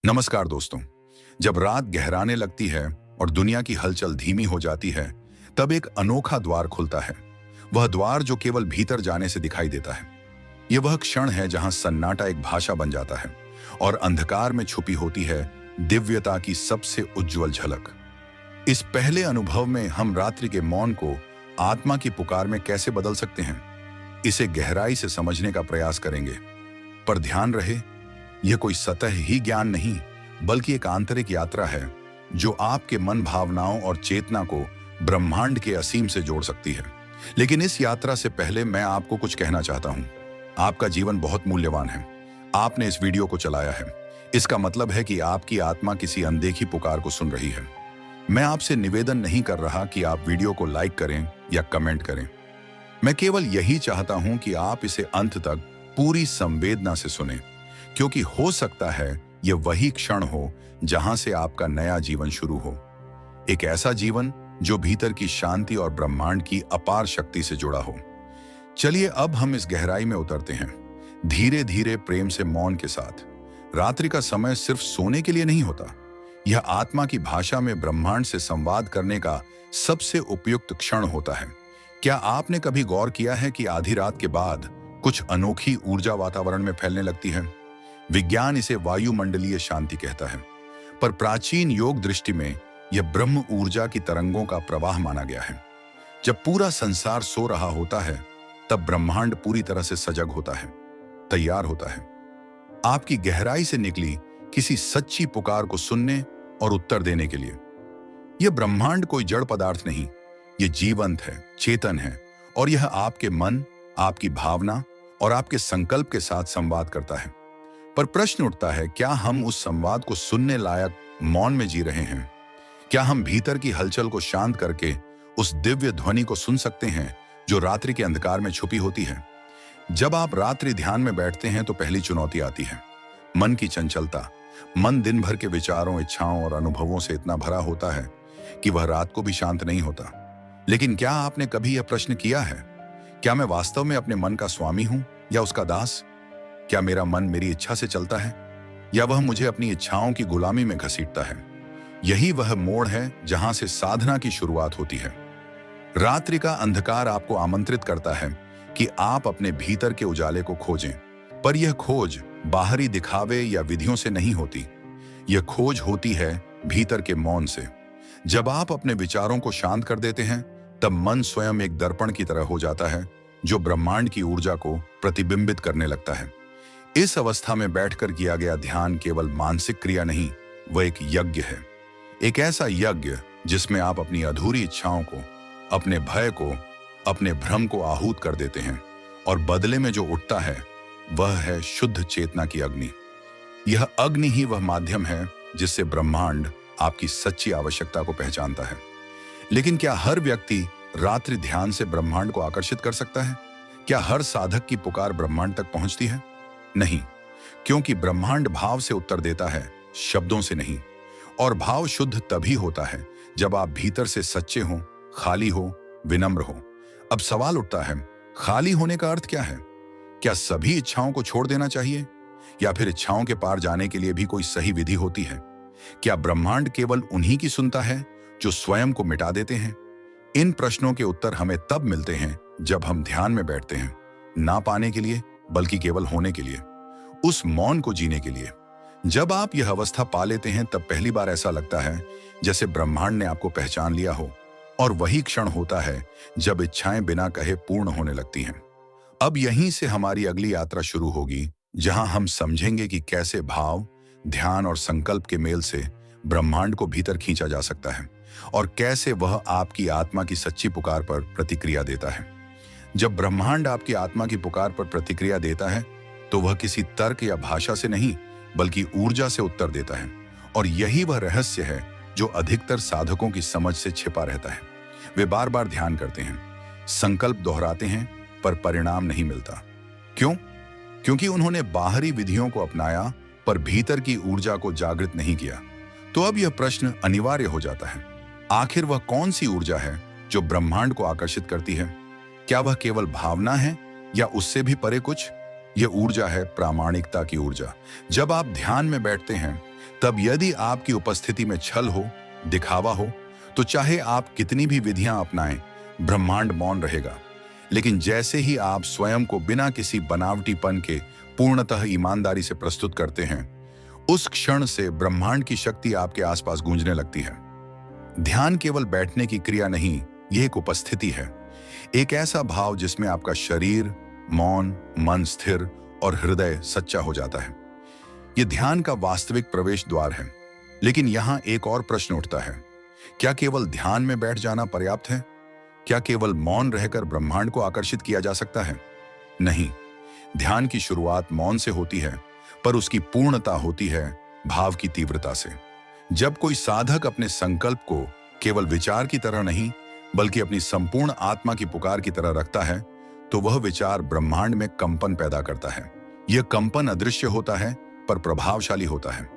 नमस्कार दोस्तों। जब रात गहराने लगती है और दुनिया की हलचल धीमी हो जाती है, तब एक अनोखा द्वार खुलता है। वह द्वार जो केवल भीतर जाने से दिखाई देता है। यह वह क्षण है जहां सन्नाटा एक भाषा बन जाता है और अंधकार में छुपी होती है दिव्यता की सबसे उज्जवल झलक। इस पहले अनुभव में हम रात्रि के मौन को आत्मा की पुकार में कैसे बदल सकते हैं, इसे गहराई से समझने का प्रयास करेंगे। पर ध्यान रहे, यह कोई सतह ही ज्ञान नहीं, बल्कि एक आंतरिक यात्रा है जो आपके मन, भावनाओं और चेतना को ब्रह्मांड के असीम से जोड़ सकती है। लेकिन इस यात्रा से पहले मैं आपको कुछ कहना चाहता हूं। आपका जीवन बहुत मूल्यवान है। आपने इस वीडियो को चलाया है, इसका मतलब है कि आपकी आत्मा किसी अनदेखी पुकार को सुन रही है। मैं आपसे निवेदन नहीं कर रहा कि आप वीडियो को लाइक करें या कमेंट करें। मैं केवल यही चाहता हूं कि आप इसे अंत तक पूरी संवेदना से सुनें, क्योंकि हो सकता है यह वही क्षण हो जहां से आपका नया जीवन शुरू हो। एक ऐसा जीवन जो भीतर की शांति और ब्रह्मांड की अपार शक्ति से जुड़ा हो। चलिए अब हम इस गहराई में उतरते हैं, धीरे धीरे, प्रेम से, मौन के साथ। रात्रि का समय सिर्फ सोने के लिए नहीं होता, यह आत्मा की भाषा में ब्रह्मांड से संवाद करने का सबसे उपयुक्त क्षण होता है। क्या आपने कभी गौर किया है कि आधी रात के बाद कुछ अनोखी ऊर्जा वातावरण में फैलने लगती है? विज्ञान इसे वायुमंडलीय शांति कहता है, पर प्राचीन योग दृष्टि में यह ब्रह्म ऊर्जा की तरंगों का प्रवाह माना गया है। जब पूरा संसार सो रहा होता है, तब ब्रह्मांड पूरी तरह से सजग होता है, तैयार होता है, आपकी गहराई से निकली किसी सच्ची पुकार को सुनने और उत्तर देने के लिए। यह ब्रह्मांड कोई जड़ पदार्थ नहीं, यह जीवंत है, चेतन है, और यह आपके मन, आपकी भावना और आपके संकल्प के साथ संवाद करता है। पर प्रश्न उठता है, क्या हम उस संवाद को सुनने लायक मौन में जी रहे हैं? क्या हम भीतर की हलचल को शांत करके उस दिव्य ध्वनि को सुन सकते हैं जो रात्रि के अंधकार में छुपी होती है? जब आप रात्रि ध्यान में बैठते हैं तो पहली चुनौती आती है मन की चंचलता। मन दिन भर के विचारों, इच्छाओं और अनुभवों से इतना भरा होता है कि वह रात को भी शांत नहीं होता। लेकिन क्या आपने कभी यह प्रश्न किया है, क्या मैं वास्तव में अपने मन का स्वामी हूं या उसका दास? क्या मेरा मन मेरी इच्छा से चलता है या वह मुझे अपनी इच्छाओं की गुलामी में घसीटता है? यही वह मोड़ है जहां से साधना की शुरुआत होती है। रात्रि का अंधकार आपको आमंत्रित करता है कि आप अपने भीतर के उजाले को खोजें, पर यह खोज बाहरी दिखावे या विधियों से नहीं होती। यह खोज होती है भीतर के मौन से। जब आप अपने विचारों को शांत कर देते हैं, तब मन स्वयं एक दर्पण की तरह हो जाता है जो ब्रह्मांड की ऊर्जा को प्रतिबिंबित करने लगता है। इस अवस्था में बैठकर किया गया ध्यान केवल मानसिक क्रिया नहीं, वह एक यज्ञ है। एक ऐसा यज्ञ जिसमें आप अपनी अधूरी इच्छाओं को, अपने भय को, अपने भ्रम को आहूत कर देते हैं, और बदले में जो उठता है वह है शुद्ध चेतना की अग्नि। यह अग्नि ही वह माध्यम है जिससे ब्रह्मांड आपकी सच्ची आवश्यकता को पहचानता है। लेकिन क्या हर व्यक्ति रात्रि ध्यान से ब्रह्मांड को आकर्षित कर सकता है? क्या हर साधक की पुकार ब्रह्मांड तक पहुंचती है? नहीं, क्योंकि ब्रह्मांड भाव से उत्तर देता है, शब्दों से नहीं। और भाव शुद्ध तभी होता है जब आप भीतर से सच्चे हो, खाली हो, विनम्र हो। अब सवाल उठता है, खाली होने का अर्थ क्या है? क्या सभी इच्छाओं को छोड़ देना चाहिए, या फिर इच्छाओं के पार जाने के लिए भी कोई सही विधि होती है? क्या ब्रह्मांड केवल उन्हीं की सुनता है जो स्वयं को मिटा देते हैं? इन प्रश्नों के उत्तर हमें तब मिलते हैं जब हम ध्यान में बैठते हैं, ना पाने के लिए बल्कि केवल होने के लिए, उस मौन को जीने के लिए। जब आप यह अवस्था पा लेते हैं, तब पहली बार ऐसा लगता है जैसे ब्रह्मांड ने आपको पहचान लिया हो, और वही क्षण होता है जब इच्छाएं बिना कहे पूर्ण होने लगती हैं। अब यहीं से हमारी अगली यात्रा शुरू होगी, जहां हम समझेंगे कि कैसे भाव, ध्यान और संकल्प के मेल से ब्रह्मांड को भीतर खींचा जा सकता है, और कैसे वह आपकी आत्मा की सच्ची पुकार पर प्रतिक्रिया देता है। जब ब्रह्मांड आपकी आत्मा की पुकार पर प्रतिक्रिया देता है, तो वह किसी तर्क या भाषा से नहीं, बल्कि ऊर्जा से उत्तर देता है। और यही वह रहस्य है जो अधिकतर साधकों की समझ से छिपा रहता है। वे बार बार ध्यान करते हैं, संकल्प दोहराते हैं, पर परिणाम नहीं मिलता। क्यों? क्योंकि उन्होंने बाहरी विधियों को अपनाया, पर भीतर की ऊर्जा को जागृत नहीं किया। तो अब यह प्रश्न अनिवार्य हो जाता है, आखिर वह कौन सी ऊर्जा है जो ब्रह्मांड को आकर्षित करती है? क्या वह केवल भावना है या उससे भी परे कुछ? यह ऊर्जा है प्रामाणिकता की ऊर्जा। जब आप ध्यान में बैठते हैं, तब यदि आपकी उपस्थिति में छल हो, दिखावा हो, तो चाहे आप कितनी भी विधियां अपनाएं, ब्रह्मांड मौन रहेगा। लेकिन जैसे ही आप स्वयं को बिना किसी बनावटीपन के पूर्णतः ईमानदारी से प्रस्तुत करते हैं, उस क्षण से ब्रह्मांड की शक्ति आपके आसपास गूंजने लगती है। ध्यान केवल बैठने की क्रिया नहीं, यह एक उपस्थिति है, एक ऐसा भाव जिसमें आपका शरीर मौन, मन स्थिर और हृदय सच्चा हो जाता है। यह ध्यान का वास्तविक प्रवेश द्वार है। लेकिन यहां एक और प्रश्न उठता है, क्या केवल ध्यान में बैठ जाना पर्याप्त है? क्या केवल मौन रहकर ब्रह्मांड को आकर्षित किया जा सकता है? नहीं, ध्यान की शुरुआत मौन से होती है, पर उसकी पूर्णता होती है भाव की तीव्रता से। जब कोई साधक अपने संकल्प को केवल विचार की तरह नहीं, बल्कि अपनी संपूर्ण आत्मा की पुकार की तरह रखता है, तो वह विचार ब्रह्मांड में कंपन पैदा करता है। यह कंपन अदृश्य होता है, पर प्रभावशाली होता है।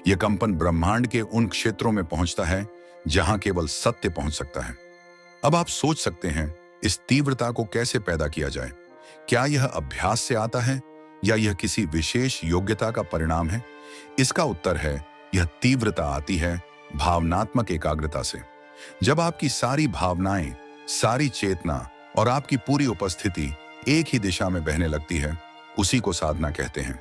यह कंपन ब्रह्मांड के उन क्षेत्रों में पहुंचता है जहां केवल सत्य पहुंच सकता है। अब आप सोच सकते हैं, इस तीव्रता को कैसे पैदा किया जाए? क्या यह अभ्यास से आता है या यह किसी विशेष योग्यता का परिणाम है? इसका उत्तर है, यह तीव्रता आती है भावनात्मक एकाग्रता से। जब आपकी सारी भावनाएं, सारी चेतना और आपकी पूरी उपस्थिति एक ही दिशा में बहने लगती है, उसी को साधना कहते हैं।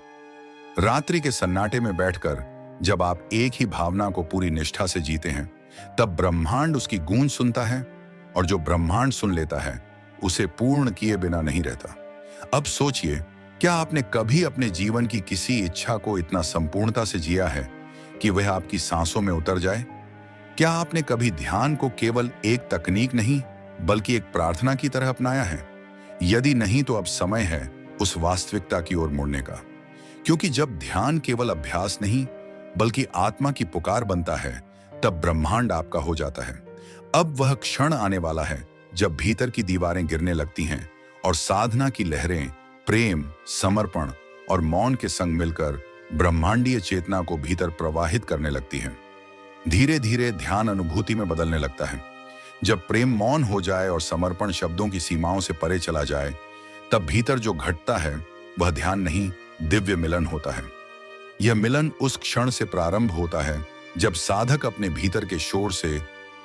रात्रि के सन्नाटे में बैठकर जब आप एक ही भावना को पूरी निष्ठा से जीते हैं, तब ब्रह्मांड उसकी गूंज सुनता है, और जो ब्रह्मांड सुन लेता है उसे पूर्ण किए बिना नहीं रहता। अब सोचिए, क्या आपने कभी अपने जीवन की किसी इच्छा को इतना संपूर्णता से जिया है कि वह आपकी सांसों में उतर जाए? क्या आपने कभी ध्यान को केवल एक तकनीक नहीं, बल्कि एक प्रार्थना की तरह अपनाया है? यदि नहीं, तो अब समय है उस वास्तविकता की ओर मुड़ने का। क्योंकि जब ध्यान केवल अभ्यास नहीं, बल्कि आत्मा की पुकार बनता है, तब ब्रह्मांड आपका हो जाता है। अब वह क्षण आने वाला है जब भीतर की दीवारें गिरने लगती हैं और साधना की लहरें प्रेम, समर्पण और मौन के संग मिलकर ब्रह्मांडीय चेतना को भीतर प्रवाहित करने लगती हैं। धीरे धीरे ध्यान अनुभूति में बदलने लगता है। जब प्रेम मौन हो जाए और समर्पण शब्दों की सीमाओं से परे चला जाए, तब भीतर जो घटता है वह ध्यान नहीं, दिव्य मिलन होता है। यह मिलन उस क्षण से प्रारंभ होता है जब साधक अपने भीतर के शोर से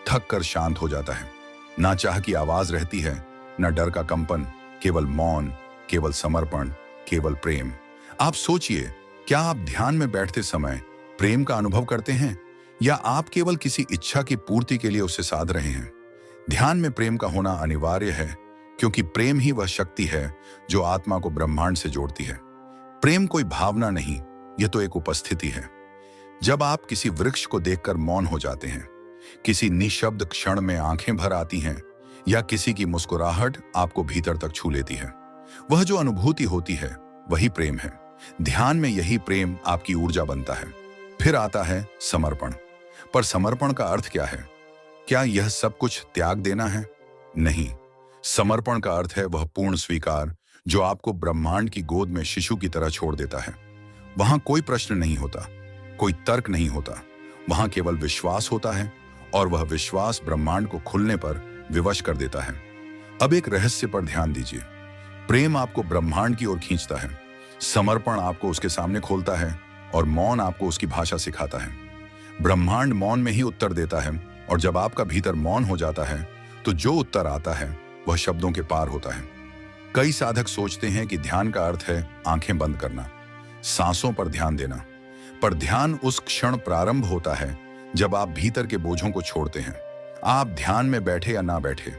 थक कर शांत हो जाता है। ना चाह की आवाज रहती है, ना डर का कंपन, केवल मौन, केवल समर्पण, केवल प्रेम। आप सोचिए, क्या आप ध्यान में बैठते समय प्रेम का अनुभव करते हैं, या आप केवल किसी इच्छा की पूर्ति के लिए उसे साध रहे हैं? ध्यान में प्रेम का होना अनिवार्य है, क्योंकि प्रेम ही वह शक्ति है जो आत्मा को ब्रह्मांड से जोड़ती है। प्रेम कोई भावना नहीं, यह तो एक उपस्थिति है। जब आप किसी वृक्ष को देखकर मौन हो जाते हैं, किसी निशब्द क्षण में आंखें भर आती हैं, या किसी की मुस्कुराहट आपको भीतर तक छू लेती है, वह जो अनुभूति होती है वही प्रेम है। ध्यान में यही प्रेम आपकी ऊर्जा बनता है। फिर आता है समर्पण। पर समर्पण का अर्थ क्या है? क्या यह सब कुछ त्याग देना है? नहीं, समर्पण का अर्थ है वह पूर्ण स्वीकार जो आपको ब्रह्मांड की गोद में शिशु की तरह छोड़ देता है। वहां कोई प्रश्न नहीं होता, कोई तर्क नहीं होता, वहां केवल विश्वास होता है, और वह विश्वास ब्रह्मांड को खुलने पर विवश कर देता है। अब एक रहस्य पर ध्यान दीजिए। प्रेम आपको ब्रह्मांड की ओर खींचता है, समर्पण आपको उसके सामने खोलता है, और मौन आपको उसकी भाषा सिखाता है। ब्रह्मांड मौन में ही उत्तर देता है, और जब आपका भीतर मौन हो जाता है, तो जो उत्तर आता है वह शब्दों के पार होता है। कई साधक सोचते हैं कि ध्यान का अर्थ है आंखें बंद करना, सांसों पर ध्यान देना। पर ध्यान उस क्षण प्रारंभ होता है जब आप भीतर के बोझों को छोड़ते हैं। आप ध्यान में बैठे या ना बैठे,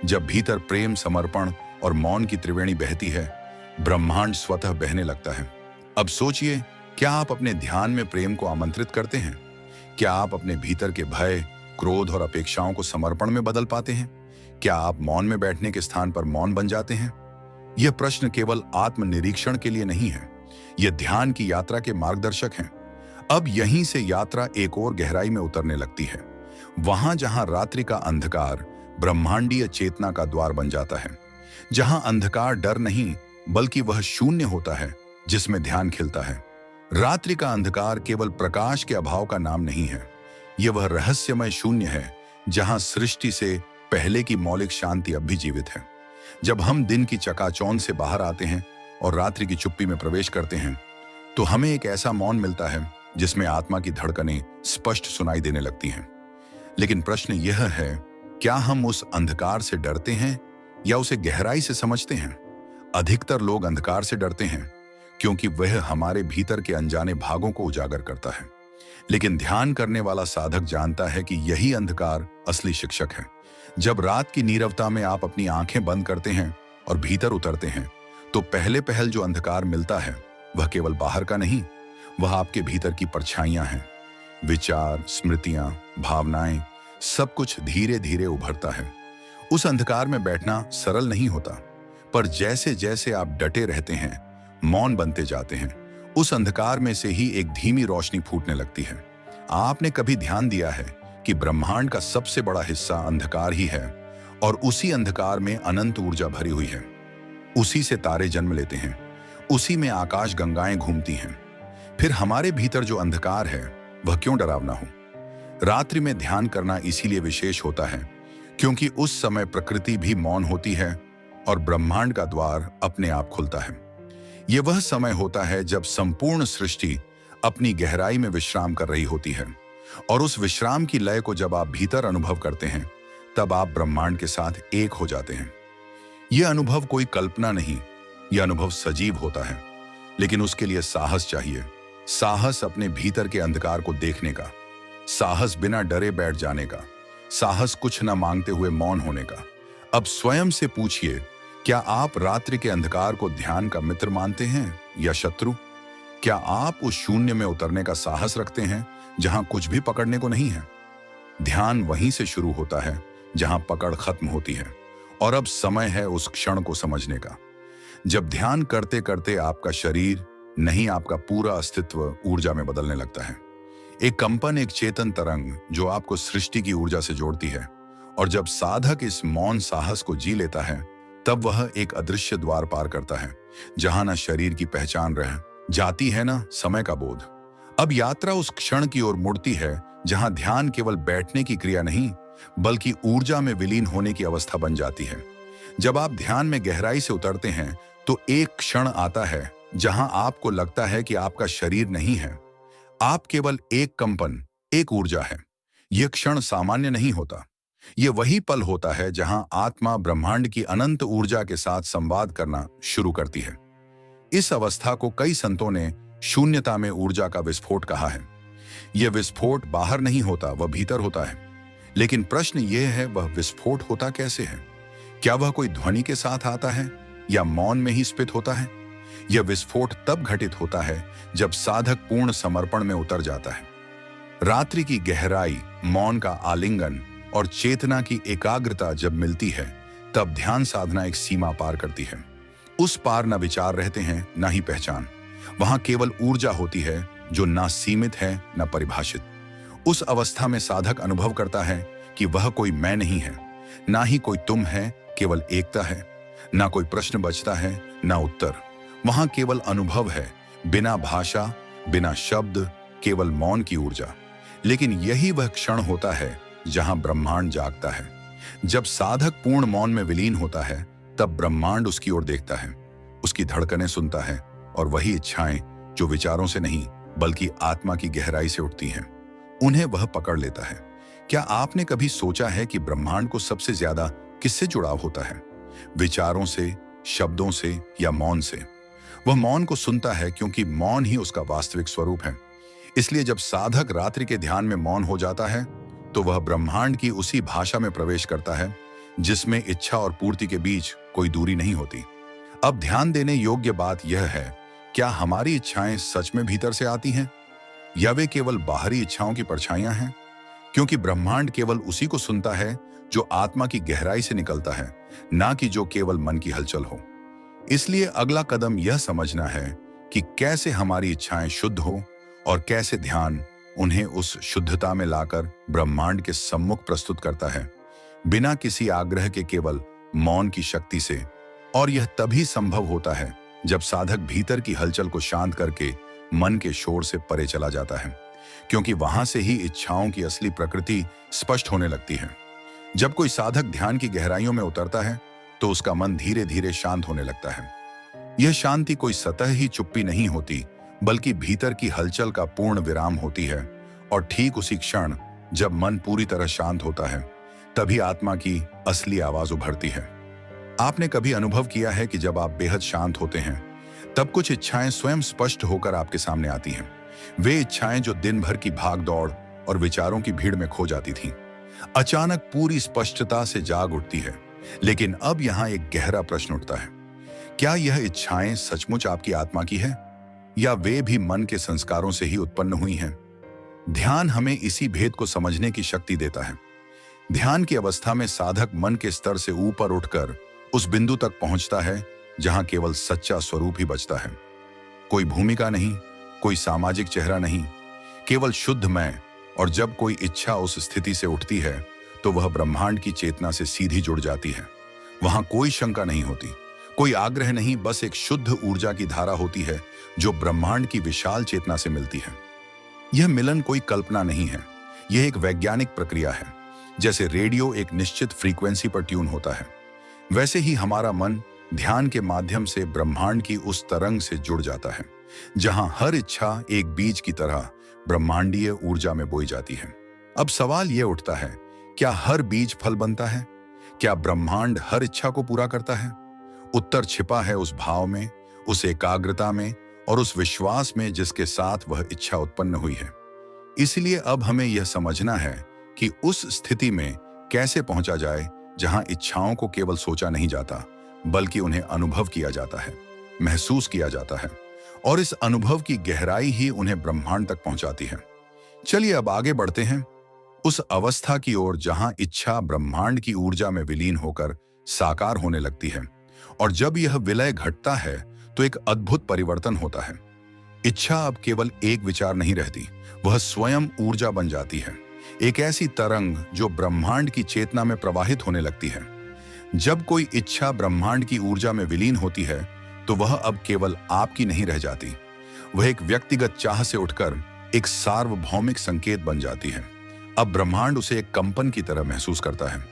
जब भीतर प्रेम, समर्पण और मौन की त्रिवेणी बहती है, ब्रह्मांड स्वतः बहने लगता है। अब सोचिए, क्या आप अपने ध्यान में प्रेम को आमंत्रित करते हैं? क्या आप अपने भीतर के भय, क्रोध और अपेक्षाओं को समर्पण में बदल पाते हैं? क्या आप मौन में बैठने के स्थान पर मौन बन जाते हैं? यह प्रश्न केवल आत्मनिरीक्षण के लिए नहीं है, यह ध्यान की यात्रा के मार्गदर्शक हैं। अब यहीं से यात्रा एक और गहराई में उतरने लगती है, वहां जहां रात्रि का अंधकार ब्रह्मांडीय चेतना का द्वार बन जाता है, जहां अंधकार डर नहीं बल्कि वह शून्य होता है जिसमें ध्यान खिलता है। रात्रि का अंधकार केवल प्रकाश के अभाव का नाम नहीं है, यह वह रहस्यमय शून्य है जहां सृष्टि से पहले की मौलिक शांति अब भी जीवित है। जब हम दिन की चकाचौंध से बाहर आते हैं और रात्रि की चुप्पी में प्रवेश करते हैं, तो हमें एक ऐसा मौन मिलता है जिसमें आत्मा की धड़कनें स्पष्ट सुनाई देने लगती हैं। लेकिन प्रश्न यह है, क्या हम उस अंधकार से डरते हैं या उसे गहराई से समझते हैं? अधिकतर लोग अंधकार से डरते हैं क्योंकि वह हमारे भीतर के अनजाने भागों को उजागर करता है। लेकिन ध्यान करने वाला साधक जानता है कि यही अंधकार असली शिक्षक है। जब रात की नीरवता में आप अपनी आंखें बंद करते हैं और भीतर उतरते हैं, तो पहले पहल जो अंधकार मिलता है वह केवल बाहर का नहीं, वह आपके भीतर की परछाइयां हैं। विचार, स्मृतियां, भावनाएं, सब कुछ धीरे धीरे उभरता है। उस अंधकार में बैठना सरल नहीं होता, पर जैसे जैसे आप डटे रहते हैं, मौन बनते जाते हैं, उस अंधकार में से ही एक धीमी रोशनी फूटने लगती है। आपने कभी ध्यान दिया है कि ब्रह्मांड का सबसे बड़ा हिस्सा अंधकार ही है और उसी अंधकार में अनंत ऊर्जा भरी हुई है। उसी से तारे जन्म लेते हैं, उसी में आकाश गंगाएं घूमती हैं। फिर हमारे भीतर जो अंधकार है वह क्यों डरावना हो? रात्रि में ध्यान करना इसीलिए विशेष होता है क्योंकि उस समय प्रकृति भी मौन होती है और ब्रह्मांड का द्वार अपने आप खुलता है। यह वह समय होता है जब संपूर्ण सृष्टि अपनी गहराई में विश्राम कर रही होती है, और उस विश्राम की लय को जब आप भीतर अनुभव करते हैं, तब आप ब्रह्मांड के साथ एक हो जाते हैं। यह अनुभव कोई कल्पना नहीं, यह अनुभव सजीव होता है, लेकिन उसके लिए साहस चाहिए। साहस अपने भीतर के अंधकार को देखने का, साहस बिना डरे बैठ जाने का, साहस कुछ न मांगते हुए मौन होने का। अब स्वयं से पूछिए, क्या आप रात्रि के अंधकार को ध्यान का मित्र मानते हैं या शत्रु? क्या आप उस शून्य में उतरने का साहस रखते हैं जहां कुछ भी पकड़ने को नहीं है? ध्यान वहीं से शुरू होता है जहां पकड़ खत्म होती है, और अब समय है उस क्षण को समझने का जब ध्यान करते करते आपका शरीर नहीं, आपका पूरा अस्तित्व ऊर्जा में बदलने लगता है। एक कंपन, एक चेतन तरंग जो आपको सृष्टि की ऊर्जा से जोड़ती है। और जब साधक इस मौन साहस को जी लेता है, तब वह एक अदृश्य द्वार पार करता है जहां ना शरीर की पहचान रह जाती है, ना समय का बोध। अब यात्रा उस क्षण की ओर मुड़ती है जहां ध्यान केवल बैठने की क्रिया नहीं, बल्कि ऊर्जा में विलीन होने की अवस्था बन जाती है। जब आप ध्यान में गहराई से उतरते हैं, तो एक क्षण आता है जहां आपको लगता है कि आपका शरीर नहीं है, आप केवल एक कंपन, एक ऊर्जा है। यह क्षण सामान्य नहीं होता। यह वही पल होता है जहां आत्मा ब्रह्मांड की अनंत ऊर्जा के साथ संवाद करना शुरू करती है। इस अवस्था को कई संतों ने शून्यता में ऊर्जा का विस्फोट कहा है। यह विस्फोट बाहर नहीं होता, वह भीतर होता है। लेकिन प्रश्न यह है, वह विस्फोट होता कैसे है? क्या वह कोई ध्वनि के साथ आता है या मौन में ही स्फित होता है? यह विस्फोट तब घटित होता है जब साधक पूर्ण समर्पण में उतर जाता है। रात्रि की गहराई, मौन का आलिंगन और चेतना की एकाग्रता जब मिलती है, तब ध्यान साधना एक सीमा पार करती है। उस पार न विचार रहते हैं, न ही पहचान। वहां केवल ऊर्जा होती है जो ना सीमित है, न परिभाषित। उस अवस्था में साधक अनुभव करता है कि वह कोई मैं नहीं है, ना ही कोई तुम है, केवल एकता है। ना कोई प्रश्न बचता है, ना उत्तर। वहां केवल अनुभव है, बिना भाषा, बिना शब्द, केवल मौन की ऊर्जा। लेकिन यही वह क्षण होता है जहां ब्रह्मांड जागता है। जब साधक पूर्ण मौन में विलीन होता है, तब ब्रह्मांड उसकी ओर देखता है, उसकी धड़कनें सुनता है, और वही इच्छाएं जो विचारों से नहीं बल्कि आत्मा की गहराई से उठती हैं, उन्हें वह पकड़ लेता है। क्या आपने कभी सोचा है कि ब्रह्मांड को सबसे ज्यादा किससे जुड़ाव होता है? विचारों से, शब्दों से या मौन से? वह मौन को सुनता है क्योंकि मौन ही उसका वास्तविक स्वरूप है। इसलिए जब साधक रात्रि के ध्यान में मौन हो जाता है, तो वह ब्रह्मांड की उसी भाषा में प्रवेश करता है जिसमें इच्छा और पूर्ति के बीच कोई दूरी नहीं होती। अब ध्यान देने योग्य बात यह है, क्या हमारी इच्छाएं सच में भीतर से आती हैं या वे केवल बाहरी इच्छाओं की परछाइयां हैं? क्योंकि ब्रह्मांड केवल उसी को सुनता है जो आत्मा की गहराई से निकलता है, ना कि जो केवल मन की हलचल हो। इसलिए अगला कदम यह समझना है कि कैसे हमारी इच्छाएं शुद्ध हो और कैसे ध्यान उन्हें उस शुद्धता में लाकर ब्रह्मांड के सम्मुख प्रस्तुत करता है, बिना किसी आग्रह के, केवल मौन की शक्ति से। और यह तभी संभव होता है जब साधक भीतर की हलचल को शांत करके मन के शोर से परे चला जाता है, क्योंकि वहां से ही इच्छाओं की असली प्रकृति स्पष्ट होने लगती है। जब कोई साधक ध्यान की गहराइयों में उतरता है, तो उसका मन धीरे धीरे शांत होने लगता है। यह शांति कोई सतह ही चुप्पी नहीं होती, बल्कि भीतर की हलचल का पूर्ण विराम होती है। और ठीक उसी क्षण जब मन पूरी तरह शांत होता है, तभी आत्मा की असली आवाज उभरती है। आपने कभी अनुभव किया है कि जब आप बेहद शांत होते हैं, तब कुछ इच्छाएं स्वयं स्पष्ट होकर आपके सामने आती हैं। वे इच्छाएं जो दिन भर की भाग दौड़ और विचारों की भीड़ में खो जाती थीं, अचानक पूरी स्पष्टता से जाग उठती है। लेकिन अब यहाँ एक गहरा प्रश्न उठता है, क्या यह इच्छाएं सचमुच आपकी आत्मा की है, या वे भी मन के संस्कारों से ही उत्पन्न हुई हैं? ध्यान हमें इसी भेद को समझने की शक्ति देता है। ध्यान की अवस्था में साधक मन के स्तर से ऊपर उठकर उस बिंदु तक पहुंचता है जहां केवल सच्चा स्वरूप ही बचता है। कोई भूमिका नहीं, कोई सामाजिक चेहरा नहीं, केवल शुद्ध मैं। और जब कोई इच्छा उस स्थिति से उठती है, तो वह ब्रह्मांड की चेतना से सीधी जुड़ जाती है। वहां कोई शंका नहीं होती, कोई आग्रह नहीं, बस एक शुद्ध ऊर्जा की धारा होती है जो ब्रह्मांड की विशाल चेतना से मिलती है। यह मिलन कोई कल्पना नहीं है, यह एक वैज्ञानिक प्रक्रिया है। जैसे रेडियो एक निश्चित फ्रीक्वेंसी पर ट्यून होता है, वैसे ही हमारा मन ध्यान के माध्यम से ब्रह्मांड की उस तरंग से जुड़ जाता है, जहां हर इच्छा एक बीज की तरह ब्रह्मांडीय ऊर्जा में बोई जाती है। अब सवाल यह उठता है, क्या हर बीज फल बनता है? क्या ब्रह्मांड हर इच्छा को पूरा करता है? उत्तर छिपा है उस भाव में, उस एकाग्रता में और उस विश्वास में जिसके साथ वह इच्छा उत्पन्न हुई है। इसलिए अब हमें यह समझना है कि उस स्थिति में कैसे पहुंचा जाए जहां इच्छाओं को केवल सोचा नहीं जाता, बल्कि उन्हें अनुभव किया जाता है, महसूस किया जाता है, और इस अनुभव की गहराई ही उन्हें ब्रह्मांड तक पहुंचाती है। चलिए अब आगे बढ़ते हैं उस अवस्था की ओर जहां इच्छा ब्रह्मांड की ऊर्जा में विलीन होकर साकार होने लगती है। और जब यह विलय घटता है, तो एक अद्भुत परिवर्तन होता है। इच्छा अब केवल एक विचार नहीं रहती, वह स्वयं ऊर्जा बन जाती है, एक ऐसी तरंग जो ब्रह्मांड की चेतना में प्रवाहित होने लगती है। जब कोई इच्छा ब्रह्मांड की ऊर्जा में विलीन होती है, तो वह अब केवल आपकी नहीं रह जाती, वह एक व्यक्तिगत चाह से उठकर एक सार्वभौमिक संकेत बन जाती है। अब ब्रह्मांड उसे एक कंपन की तरह महसूस करता है,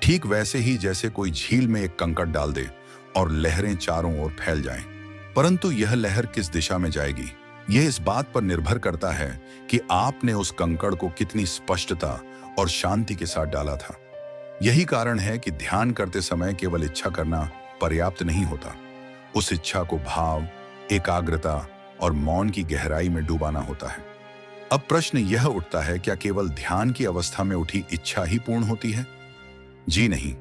ठीक वैसे ही जैसे कोई झील में एक कंकड़ डाल दे और लहरें चारों ओर फैल जाएं। परंतु यह लहर किस दिशा में जाएगी, यह इस बात पर निर्भर करता है कि आपने उस कंकड़ को कितनी स्पष्टता और शांति के साथ डाला था। यही कारण है कि ध्यान करते समय केवल इच्छा करना पर्याप्त नहीं होता, उस इच्छा को भाव, एकाग्रता और मौन की गहराई में डुबाना होता है। अब प्रश्न यह उठता है, क्या केवल ध्यान की अवस्था में उठी इच्छा ही पूर्ण होती है? जी नहीं,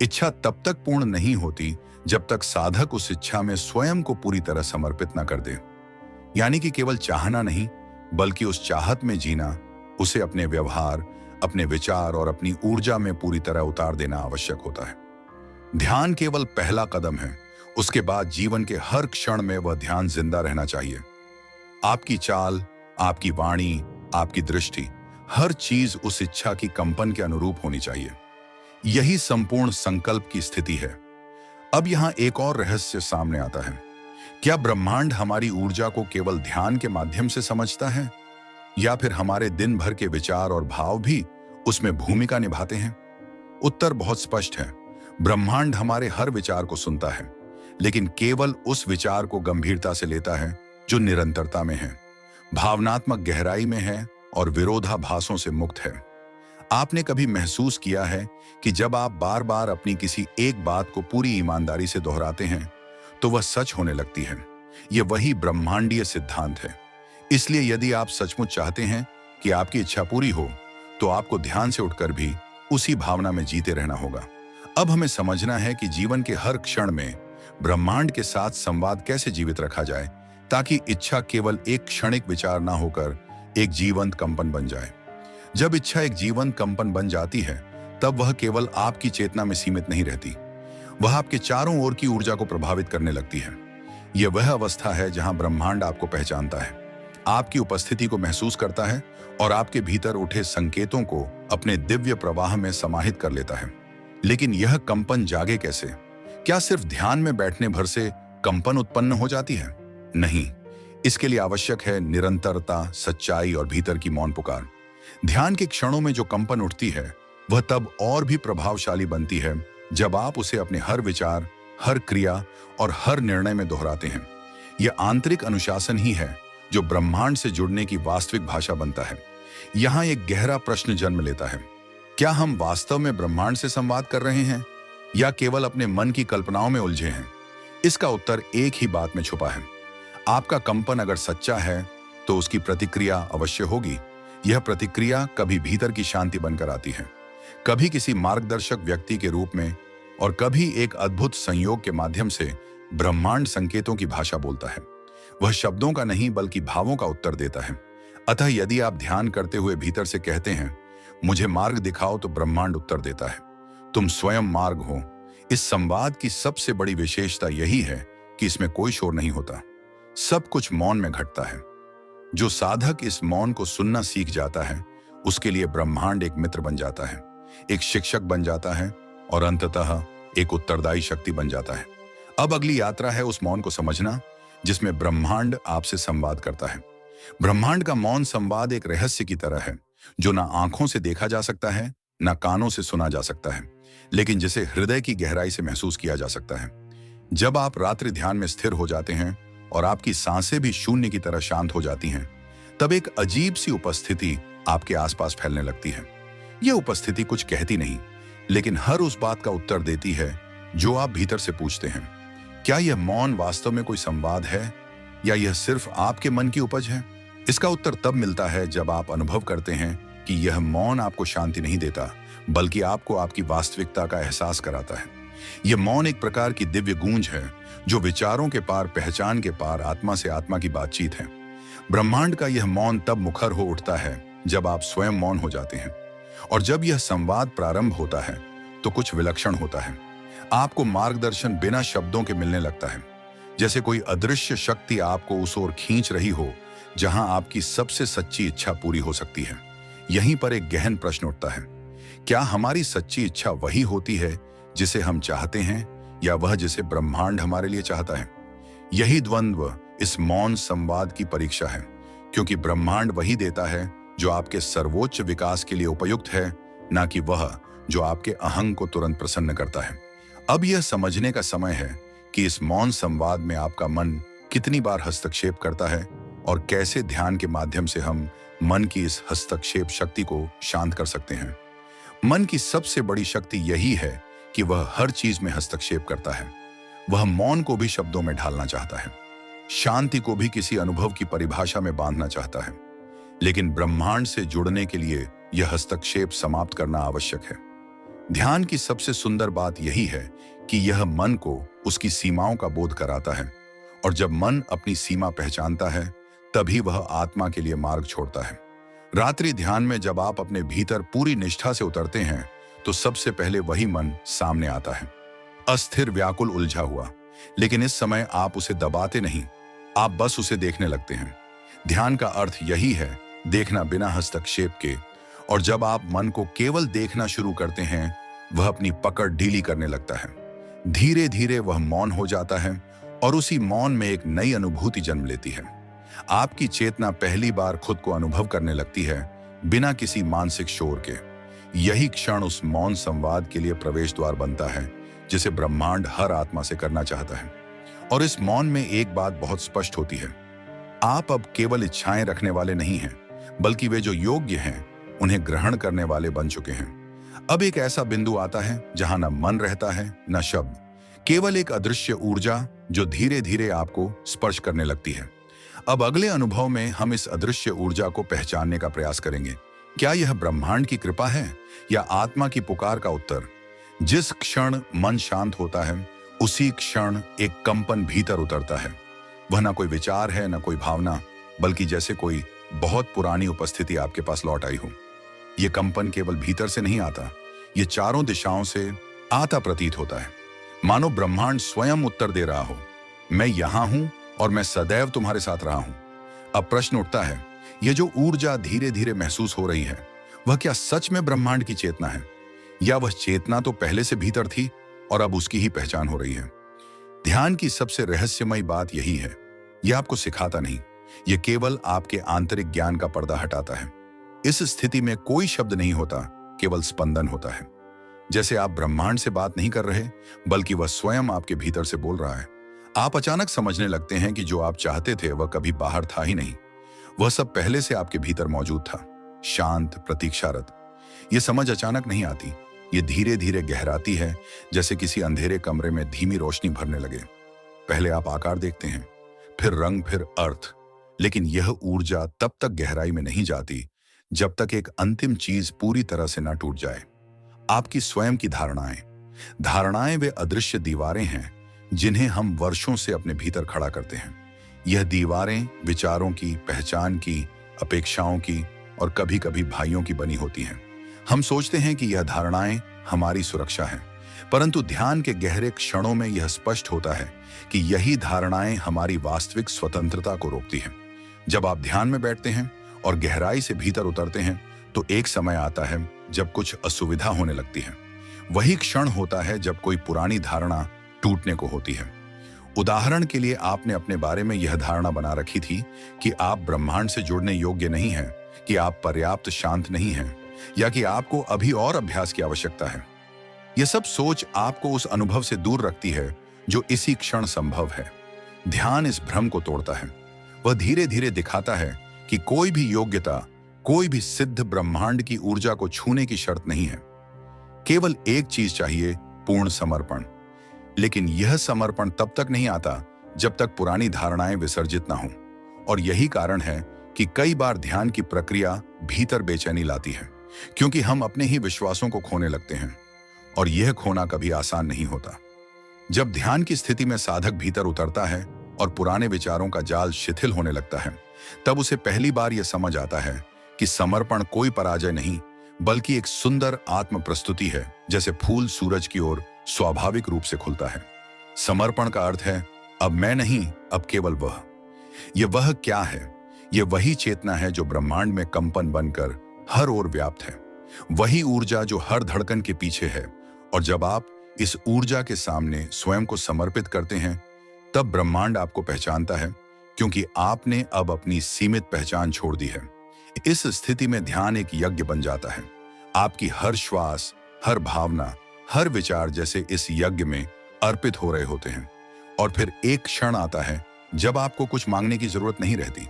इच्छा तब तक पूर्ण नहीं होती जब तक साधक उस इच्छा में स्वयं को पूरी तरह समर्पित न कर दे। यानी कि केवल चाहना नहीं, बल्कि उस चाहत में जीना, उसे अपने व्यवहार, अपने विचार और अपनी ऊर्जा में पूरी तरह उतार देना आवश्यक होता है। ध्यान केवल पहला कदम है, उसके बाद जीवन के हर क्षण में वह ध्यान जिंदा रहना चाहिए। आपकी चाल, आपकी वाणी, आपकी दृष्टि, हर चीज उस इच्छा की कंपन के अनुरूप होनी चाहिए। यही संपूर्ण संकल्प की स्थिति है। अब यहां एक और रहस्य सामने आता है, क्या ब्रह्मांड हमारी ऊर्जा को केवल ध्यान के माध्यम से समझता है, या फिर हमारे दिन भर के विचार और भाव भी उसमें भूमिका निभाते हैं? उत्तर बहुत स्पष्ट है, ब्रह्मांड हमारे हर विचार को सुनता है, लेकिन केवल उस विचार को गंभीरता से लेता है जो निरंतरता में है, भावनात्मक गहराई में है और विरोधाभासों से मुक्त है। आपने कभी महसूस किया है कि जब आप बार बार अपनी किसी एक बात को पूरी ईमानदारी से दोहराते हैं, तो वह सच होने लगती है? यह वही ब्रह्मांडीय सिद्धांत है। इसलिए यदि आप सचमुच चाहते हैं कि आपकी इच्छा पूरी हो, तो आपको ध्यान से उठकर भी उसी भावना में जीते रहना होगा। अब हमें समझना है कि जीवन के हर क्षण में ब्रह्मांड के साथ संवाद कैसे जीवित रखा जाए, ताकि इच्छा केवल एक क्षणिक विचार ना होकर एक जीवंत कंपन बन जाए। जब इच्छा एक जीवंत कंपन बन जाती है, तब वह केवल आपकी चेतना में सीमित नहीं रहती, वह आपके चारों ओर की ऊर्जा को प्रभावित करने लगती है। यह वह अवस्था है जहां ब्रह्मांड आपको पहचानता है, आपकी उपस्थिति को महसूस करता है और आपके भीतर उठे संकेतों को अपने दिव्य प्रवाह में समाहित कर लेता है। लेकिन यह कंपन जागे कैसे? क्या सिर्फ ध्यान में बैठने भर से कंपन उत्पन्न हो जाती है? नहीं, इसके लिए आवश्यक है निरंतरता, सच्चाई और भीतर की मौन पुकार। ध्यान के क्षणों में जो कंपन उठती है, वह तब और भी प्रभावशाली बनती है जब आप उसे अपने हर विचार, हर क्रिया और हर निर्णय में दोहराते हैं। यह आंतरिक अनुशासन ही है जो ब्रह्मांड से जुड़ने की वास्तविक भाषा बनता है। यहाँ एक गहरा प्रश्न जन्म लेता है, क्या हम वास्तव में ब्रह्मांड से संवाद कर रहे हैं या केवल अपने मन की कल्पनाओं में उलझे हैं? इसका उत्तर एक ही बात में छुपा है। आपका कंपन अगर सच्चा है तो उसकी प्रतिक्रिया अवश्य होगी। यह प्रतिक्रिया कभी भीतर की शांति बनकर आती है, कभी किसी मार्गदर्शक व्यक्ति के रूप में, और कभी एक अद्भुत संयोग के माध्यम से ब्रह्मांड संकेतों की भाषा बोलता है। वह शब्दों का नहीं बल्कि भावों का उत्तर देता है। अतः यदि आप ध्यान करते हुए भीतर से कहते हैं, मुझे मार्ग दिखाओ, तो ब्रह्मांड उत्तर देता है, तुम स्वयं मार्ग हो। इस संवाद की सबसे बड़ी विशेषता यही है कि इसमें कोई शोर नहीं होता, सब कुछ मौन में घटता है। जो साधक इस मौन को सुनना सीख जाता है, उसके लिए ब्रह्मांड एक मित्र बन जाता है, एक शिक्षक बन जाता है और अंततः एक उत्तरदायी शक्ति बन जाता है। अब अगली यात्रा है उस मौन को समझना जिसमें ब्रह्मांड आपसे संवाद करता है। ब्रह्मांड का मौन संवाद एक रहस्य की तरह है, जो ना आंखों से देखा जा सकता है, ना कानों से सुना जा सकता है, लेकिन जिसे हृदय की गहराई से महसूस किया जा सकता है। जब आप रात्रि ध्यान में स्थिर हो जाते हैं और आपकी सांसें भी शून्य की तरह शांत हो जाती हैं, तब एक अजीब सी उपस्थिति आपके आसपास फैलने लगती है। यह उपस्थिति कुछ कहती नहीं, लेकिन हर उस बात का उत्तर देती है जो आप भीतर से पूछते हैं। क्या यह मौन वास्तव में कोई संवाद है या यह सिर्फ आपके मन की उपज है? इसका उत्तर तब मिलता है जब आप अनुभव करते हैं कि यह मौन आपको शांति नहीं देता, बल्कि आपको आपकी वास्तविकता का एहसास कराता है। यह मौन एक प्रकार की दिव्य गूंज है, जो विचारों के पार, पहचान के पार, आत्मा से आत्मा की बातचीत है। ब्रह्मांड का यह मौन तब मुखर हो उठता है जब आप स्वयं मौन हो जाते हैं, और जब यह संवाद प्रारंभ होता है तो कुछ विलक्षण होता है। आपको मार्गदर्शन बिना शब्दों के मिलने लगता है, जैसे कोई अदृश्य शक्ति आपको उस ओर खींच रही हो जहां आपकी सबसे सच्ची इच्छा पूरी हो सकती है। यहीं पर एक गहन प्रश्न उठता है, क्या हमारी सच्ची इच्छा वही होती है जिसे हम चाहते हैं, या वह जिसे ब्रह्मांड हमारे लिए चाहता है? यही द्वंद्व इस मौन संवाद की परीक्षा है, क्योंकि ब्रह्मांड वही देता है जो आपके सर्वोच्च विकास के लिए उपयुक्त है, ना कि वह जो आपके अहंग को तुरंत प्रसन्न करता है। अब यह समझने का समय है कि इस मौन संवाद में आपका मन कितनी बार हस्तक्षेप करता है और कैसे ध्यान के माध्यम से हम मन की इस हस्तक्षेप शक्ति को शांत कर सकते हैं। मन की सबसे बड़ी शक्ति यही है कि वह हर चीज में हस्तक्षेप करता है। वह मौन को भी शब्दों में ढालना चाहता है, शांति को भी किसी अनुभव की परिभाषा में बांधना चाहता है, लेकिन ब्रह्मांड से जुड़ने के लिए यह हस्तक्षेप समाप्त करना आवश्यक है। ध्यान की सबसे सुंदर बात यही है कि यह मन को उसकी सीमाओं का बोध कराता है, और जब मन अपनी सीमा पहचानता है तभी वह आत्मा के लिए मार्ग छोड़ता है। रात्रि ध्यान में जब आप अपने भीतर पूरी निष्ठा से उतरते हैं तो सबसे पहले वही मन सामने आता है, अस्थिर, व्याकुल, उलझा हुआ। लेकिन इस समय आप उसे दबाते नहीं, आप बस उसे देखने लगते हैं। ध्यान का अर्थ यही है, देखना बिना हस्तक्षेप के। और जब आप मन को केवल देखना शुरू करते हैं, वह अपनी पकड़ ढीली करने लगता है। धीरे धीरे वह मौन हो जाता है और उसी मौन में एक नई अनुभूति जन्म लेती है। आपकी चेतना पहली बार खुद को अनुभव करने लगती है, बिना किसी मानसिक शोर के। यही क्षण उस मौन संवाद के लिए प्रवेश द्वार बनता है, जिसे ब्रह्मांड हर आत्मा से करना चाहता है। और इस मौन में एक बात बहुत स्पष्ट होती है, आप अब केवल इच्छाएं रखने वाले नहीं हैं, बल्कि वे जो योग्य हैं उन्हें ग्रहण करने वाले बन चुके हैं। अब एक ऐसा बिंदु आता है जहां न मन रहता है न शब्द, केवल एक अदृश्य ऊर्जा जो धीरे धीरे आपको स्पर्श करने लगती है। अब अगले अनुभव में हम इस अदृश्य ऊर्जा को पहचानने का प्रयास करेंगे। क्या यह ब्रह्मांड की कृपा है या आत्मा की पुकार का उत्तर? जिस क्षण मन शांत होता है, उसी क्षण एक कंपन भीतर उतरता है। वह ना कोई विचार है, ना कोई भावना, बल्कि जैसे कोई बहुत पुरानी उपस्थिति आपके पास लौट आई हो। यह कंपन केवल भीतर से नहीं आता, ये चारों दिशाओं से आता प्रतीत होता है, मानो ब्रह्मांड स्वयं उत्तर दे रहा हो, मैं यहां हूं और मैं सदैव तुम्हारे साथ रहा हूं। अब प्रश्न उठता है, यह जो ऊर्जा धीरे धीरे महसूस हो रही है, वह क्या सच में ब्रह्मांड की चेतना है, या वह चेतना तो पहले से भीतर थी और अब उसकी ही पहचान हो रही है? ध्यान की सबसे रहस्यमयी बात यही है, यह आपको सिखाता नहीं, यह केवल आपके आंतरिक ज्ञान का पर्दा हटाता है। इस स्थिति में कोई शब्द नहीं होता, केवल स्पंदन होता है। जैसे आप ब्रह्मांड से बात नहीं कर रहे, बल्कि वह स्वयं आपके भीतर से बोल रहा है। आप अचानक समझने लगते हैं कि जो आप चाहते थे वह कभी बाहर था ही नहीं, वह सब पहले से आपके भीतर मौजूद था, शांत, प्रतीक्षारत। यह समझ अचानक नहीं आती, ये धीरे धीरे गहराती है, जैसे किसी अंधेरे कमरे में धीमी रोशनी भरने लगे। पहले आप आकार देखते हैं, फिर रंग, फिर अर्थ, लेकिन यह ऊर्जा तब तक गहराई में नहीं जाती जब तक एक अंतिम चीज पूरी तरह से न टूट जाए। आपकी स्वयं की धारणाएं। धारणाएं वे अदृश्य दीवारें हैं जिन्हें हम वर्षों से अपने भीतर खड़ा करते हैं। यह दीवारें विचारों की, पहचान की, अपेक्षाओं की और कभी कभी भाइयों की बनी होती हैं। हम सोचते हैं कि यह धारणाएं हमारी सुरक्षा है, परंतु ध्यान के गहरे क्षणों में यह स्पष्ट होता है कि यही धारणाएं हमारी वास्तविक स्वतंत्रता को रोकती हैं। जब आप ध्यान में बैठते हैं और गहराई से भीतर उतरते हैं, तो एक समय आता है जब कुछ असुविधा होने लगती है। वही क्षण होता है जब कोई पुरानी धारणा टूटने को होती है। उदाहरण के लिए, आपने अपने बारे में यह धारणा बना रखी थी कि आप ब्रह्मांड से जुड़ने योग्य नहीं हैं, कि आप पर्याप्त शांत नहीं हैं, या कि आपको अभी और अभ्यास की आवश्यकता है। यह सब सोच आपको उस अनुभव से दूर रखती है जो इसी क्षण संभव है। ध्यान इस भ्रम को तोड़ता है। वह धीरे धीरे दिखाता है कि कोई भी योग्यता, कोई भी सिद्ध ब्रह्मांड की ऊर्जा को छूने की शर्त नहीं है। केवल एक चीज चाहिए, पूर्ण समर्पण। लेकिन यह समर्पण तब तक नहीं आता जब तक पुरानी धारणाएं विसर्जित ना हों। और यही कारण है कि कई बार ध्यान की प्रक्रिया भीतर बेचैनी लाती है, क्योंकि हम अपने ही विश्वासों को खोने लगते हैं, और यह खोना कभी आसान नहीं होता। जब ध्यान की स्थिति में साधक भीतर उतरता है और पुराने विचारों का जाल शिथिल होने लगता है, तब उसे पहली बार यह समझ आता है कि समर्पण कोई पराजय नहीं, बल्कि एक सुंदर आत्म प्रस्तुति है, जैसे फूल सूरज की ओर स्वाभाविक रूप से खुलता है। समर्पण का अर्थ है, अब मैं नहीं, अब केवल वह। यह वह क्या है? यह वही चेतना है जो ब्रह्मांड में कंपन बनकर हर ओर व्याप्त है। वही ऊर्जा जो हर धड़कन के पीछे है। और जब आप इस ऊर्जा के सामने स्वयं को समर्पित करते हैं, तब ब्रह्मांड आपको पहचानता है, क्योंकि आपने अब अपनी सीमित पहचान छोड़ दी है। इस स्थिति में ध्यान एक यज्ञ बन जाता है। आपकी हर श्वास, हर भावना, हर विचार जैसे इस यज्ञ में अर्पित हो रहे होते हैं। और फिर एक क्षण आता है जब आपको कुछ मांगने की जरूरत नहीं रहती।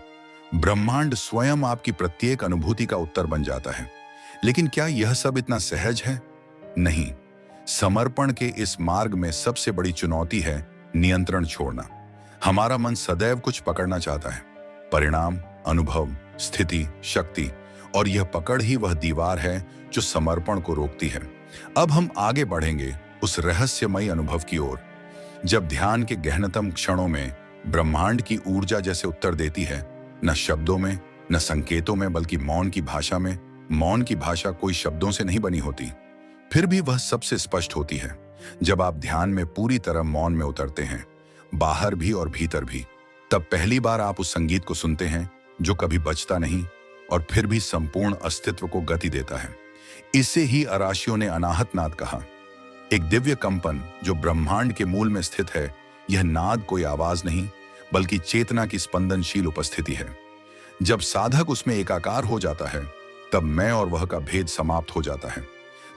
ब्रह्मांड स्वयं आपकी प्रत्येक अनुभूति का उत्तर बन जाता है। लेकिन क्या यह सब इतना सहज है? नहीं। समर्पण के इस मार्ग में सबसे बड़ी चुनौती है नियंत्रण छोड़ना। हमारा मन सदैव कुछ पकड़ना चाहता है, परिणाम, अनुभव, स्थिति, शक्ति, और यह पकड़ ही वह दीवार है जो समर्पण को रोकती है। अब हम आगे बढ़ेंगे उस रहस्यमयी अनुभव की ओर, जब ध्यान के गहनतम क्षणों में ब्रह्मांड की ऊर्जा जैसे उत्तर देती है, न शब्दों में, न संकेतों में, बल्कि मौन की भाषा में। मौन की भाषा कोई शब्दों से नहीं बनी होती, फिर भी वह सबसे स्पष्ट होती है। जब आप ध्यान में पूरी तरह मौन में उतरते हैं, बाहर भी और भीतर भी, तब पहली बार आप उस संगीत को सुनते हैं जो कभी बजता नहीं और फिर भी संपूर्ण अस्तित्व को गति देता है। इसे ही अराशियों ने अनाहत नाद कहा, एक दिव्य कंपन जो ब्रह्मांड के मूल में स्थित है। यह नाद कोई आवाज नहीं, बल्कि चेतना की स्पंदनशील उपस्थिति है। जब साधक उसमें एकाकार हो जाता है, तब मैं और वह का भेद समाप्त हो जाता है।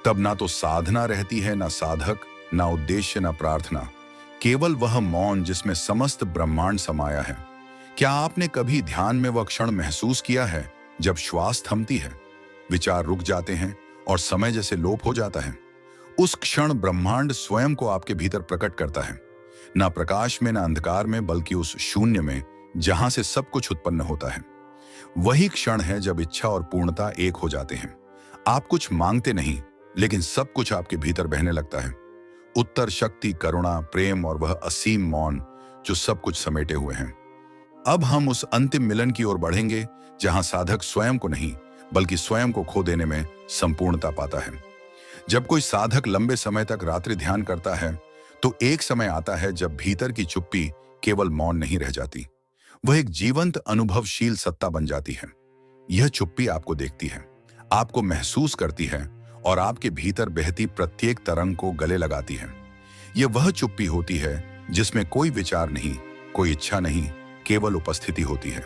तब ना तो साधना रहती है, ना साधक, ना उद्देश्य, ना प्रार्थना, केवल वह मौन जिसमें समस्त ब्रह्मांड समाया है। क्या आपने कभी ध्यान में वह क्षण महसूस किया है जब श्वास थमती है, विचार रुक जाते हैं और समय जैसे लोप हो जाता है? उस क्षण ब्रह्मांड स्वयं को आपके भीतर प्रकट करता है, ना प्रकाश में, ना अंधकार में, बल्कि उस शून्य में जहां से सब कुछ उत्पन्न होता है। वही क्षण है जब इच्छा और पूर्णता एक हो जाते हैं। आप कुछ मांगते नहीं, लेकिन सब कुछ आपके भीतर बहने लगता है। उत्तर, शक्ति, करुणा, प्रेम और वह असीम मौन जो सब कुछ समेटे हुए हैं। अब हम उस अंतिम मिलन की ओर बढ़ेंगे जहां साधक स्वयं को नहीं, बल्कि स्वयं को खो देने में संपूर्णता पाता है। जब कोई साधक लंबे समय तक रात्रि ध्यान करता है, तो एक समय आता है जब भीतर की चुप्पी केवल मौन नहीं रह जाती, वह एक जीवंत अनुभवशील सत्ता बन जाती है। यह चुप्पी आपको देखती है, आपको महसूस करती है और आपके भीतर बहती प्रत्येक तरंग को गले लगाती है। यह वह चुप्पी होती है जिसमें कोई विचार नहीं, कोई इच्छा नहीं, केवल उपस्थिति होती है।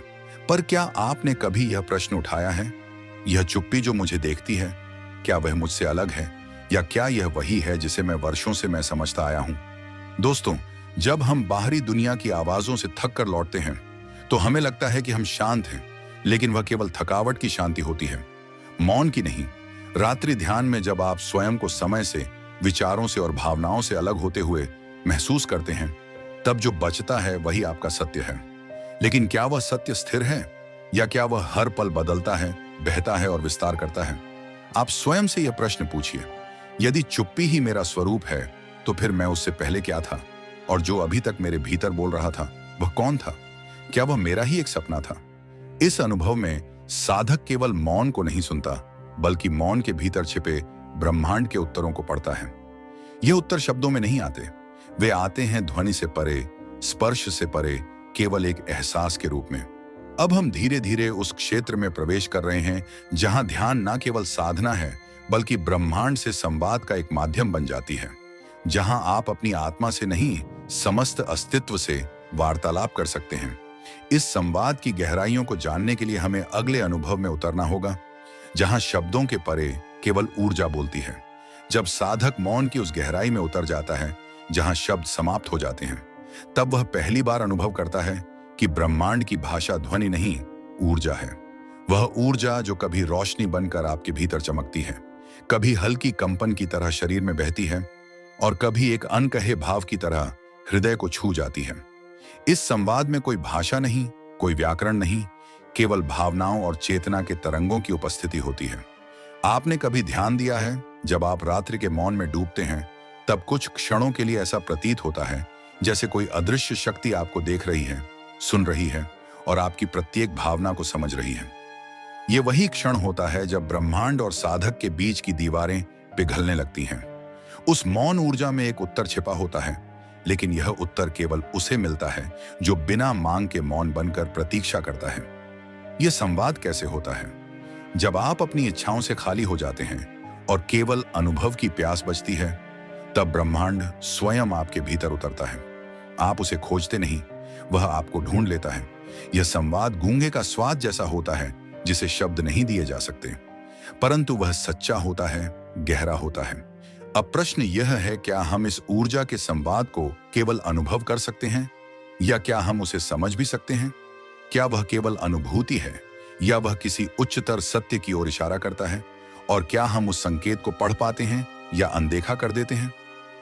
पर क्या आपने कभी यह प्रश्न उठाया है, यह चुप्पी जो मुझे देखती है, क्या वह मुझसे अलग है, या क्या यह वही है जिसे मैं वर्षों से समझता आया हूं? दोस्तों, जब हम बाहरी दुनिया की आवाजों से थक कर लौटते हैं तो हमें लगता है कि हम शांत हैं, लेकिन वह केवल थकावट की शांति होती है, मौन की नहीं। रात्रि ध्यान में जब आप स्वयं को समय से, विचारों से और भावनाओं से अलग होते हुए महसूस करते हैं, तब जो बचता है वही आपका सत्य है। लेकिन क्या वह सत्य स्थिर है, या क्या वह हर पल बदलता है, बहता है और विस्तार करता है? आप स्वयं से यह प्रश्न पूछिए, यदि चुप्पी ही मेरा स्वरूप है तो फिर मैं उससे पहले क्या था, और जो अभी तक मेरे भीतर बोल रहा था वह कौन था? क्या वह मेरा ही एक सपना था? इस अनुभव में साधक केवल मौन को नहीं सुनता, बल्कि मौन के भीतर छिपे ब्रह्मांड के उत्तरों को पढ़ता है। ये उत्तर शब्दों में नहीं आते, वे आते हैं ध्वनि से परे, स्पर्श से परे, केवल एक एहसास के रूप में। अब हम धीरे धीरे उस क्षेत्र में प्रवेश कर रहे हैं जहां ध्यान न केवल साधना है, बल्कि ब्रह्मांड से संवाद का एक माध्यम बन जाती है, जहां आप अपनी आत्मा से नहीं, समस्त अस्तित्व से वार्तालाप कर सकते हैं। इस संवाद की गहराइयों को जानने के लिए हमें अगले अनुभव में उतरना होगा, जहां शब्दों के परे केवल ऊर्जा बोलती है। जब साधक मौन की उस गहराई में उतर जाता है जहां शब्द समाप्त हो जाते हैं, तब वह पहली बार अनुभव करता है कि ब्रह्मांड की भाषा ध्वनि नहीं, ऊर्जा है। वह ऊर्जा जो कभी रोशनी बनकर आपके भीतर चमकती है, कभी हल्की कंपन की तरह शरीर में बहती है, और कभी एक अनकहे भाव की तरह हृदय को छू जाती है। इस संवाद में कोई भाषा नहीं, कोई व्याकरण नहीं, केवल भावनाओं और चेतना के तरंगों की उपस्थिति होती है। आपने कभी ध्यान दिया है, जब आप रात्रि के मौन में डूबते हैं, तब कुछ क्षणों के लिए ऐसा प्रतीत होता है जैसे कोई अदृश्य शक्ति आपको देख रही है, सुन रही है और आपकी प्रत्येक भावना को समझ रही है। यह वही क्षण होता है जब ब्रह्मांड और साधक के बीच की दीवारें पिघलने लगती हैं। उस मौन ऊर्जा में एक उत्तर छिपा होता है, लेकिन यह उत्तर केवल उसे मिलता है जो बिना मांग के मौन बनकर प्रतीक्षा करता है। यह संवाद कैसे होता है? जब आप अपनी इच्छाओं से खाली हो जाते हैं और केवल अनुभव की प्यास बचती है, तब ब्रह्मांड स्वयं आपके भीतर उतरता है। आप उसे खोजते नहीं, वह आपको ढूंढ लेता है। यह संवाद गूंगे का स्वाद जैसा होता है, जिसे शब्द नहीं दिए जा सकते, परंतु वह सच्चा होता है, गहरा होता है। अब प्रश्न यह है, क्या हम इस ऊर्जा के संवाद को केवल अनुभव कर सकते हैं, या क्या हम उसे समझ भी सकते हैं? क्या वह केवल अनुभूति है, या वह किसी उच्चतर सत्य की ओर इशारा करता है? और क्या हम उस संकेत को पढ़ पाते हैं या अनदेखा कर देते हैं?